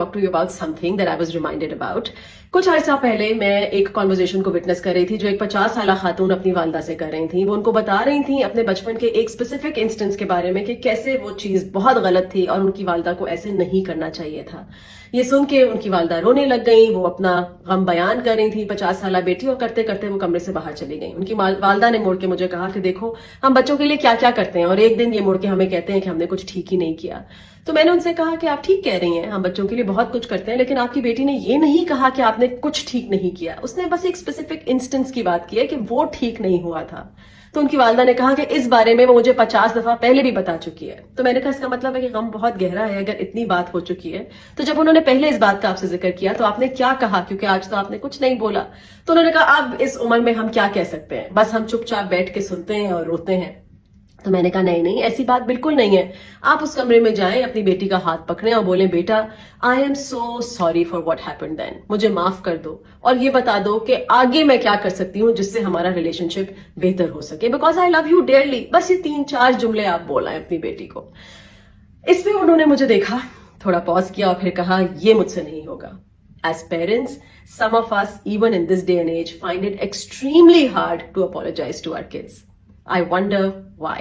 talk to you about something that I was reminded about. कुछ अर्सा पहले मैं एक कॉन्वर्जेशन को विटनेस कर रही थी जो एक 50 साल खातून अपनी वालदा से कर रही थी. वो उनको बता रही थी अपने बचपन के एक स्पेसिफिक इंस्टेंस के बारे में कि कैसे वो चीज बहुत गलत थी और उनकी वालदा को ऐसे नहीं करना चाहिए था. ये सुन के उनकी वालदा रोने लग गई. वो अपना गम बयान कर रही थी 50 साल बेटी, और करते करते वो कमरे से बाहर चली गई. उनकी वालदा ने मुड़ के मुझे कहा कि देखो हम बच्चों के लिए क्या क्या करते हैं और एक दिन ये मुड़ के हमें कहते हैं कि हमने कुछ ठीक ही नहीं किया. तो मैंने उनसे कहा कि आप ठीक कह रही हैं, हम बच्चों के लिए बहुत कुछ करते हैं, लेकिन आपकी बेटी ने ये नहीं कहा कि आपने कुछ ठीक नहीं किया. उसने बस एक स्पेसिफिक इंस्टेंस की बात की है कि वो ठीक नहीं हुआ था. तो उनकी वालदा ने कहा कि इस बारे में वो मुझे 50 दफा पहले भी बता चुकी है. तो मैंने कहा इसका मतलब है कि गम बहुत गहरा है अगर इतनी बात हो चुकी है. तो जब उन्होंने पहले इस बात का आपसे जिक्र किया तो आपने क्या कहा, क्योंकि आज तो आपने कुछ नहीं बोला. तो उन्होंने कहा अब इस उम्र में हम क्या कह सकते हैं, बस हम चुपचाप बैठ के सुनते हैं और रोते हैं. तो मैंने कहा नहीं नहीं, ऐसी बात बिल्कुल नहीं है. आप उस कमरे में जाएं, अपनी बेटी का हाथ पकड़ें और बोलें बेटा I am so sorry for what happened then, मुझे माफ कर दो और ये बता दो कि आगे मैं क्या कर सकती हूँ जिससे हमारा रिलेशनशिप बेहतर हो सके, because I love you dearly. बस ये 3-4 जुमले आप बोला है अपनी बेटी को. इस पे उन्होंने मुझे देखा, थोड़ा पॉज किया और फिर कहा ये मुझसे नहीं होगा. As parents, some of us, even in this day and age, find it extremely hard to apologize to our kids. I wonder why.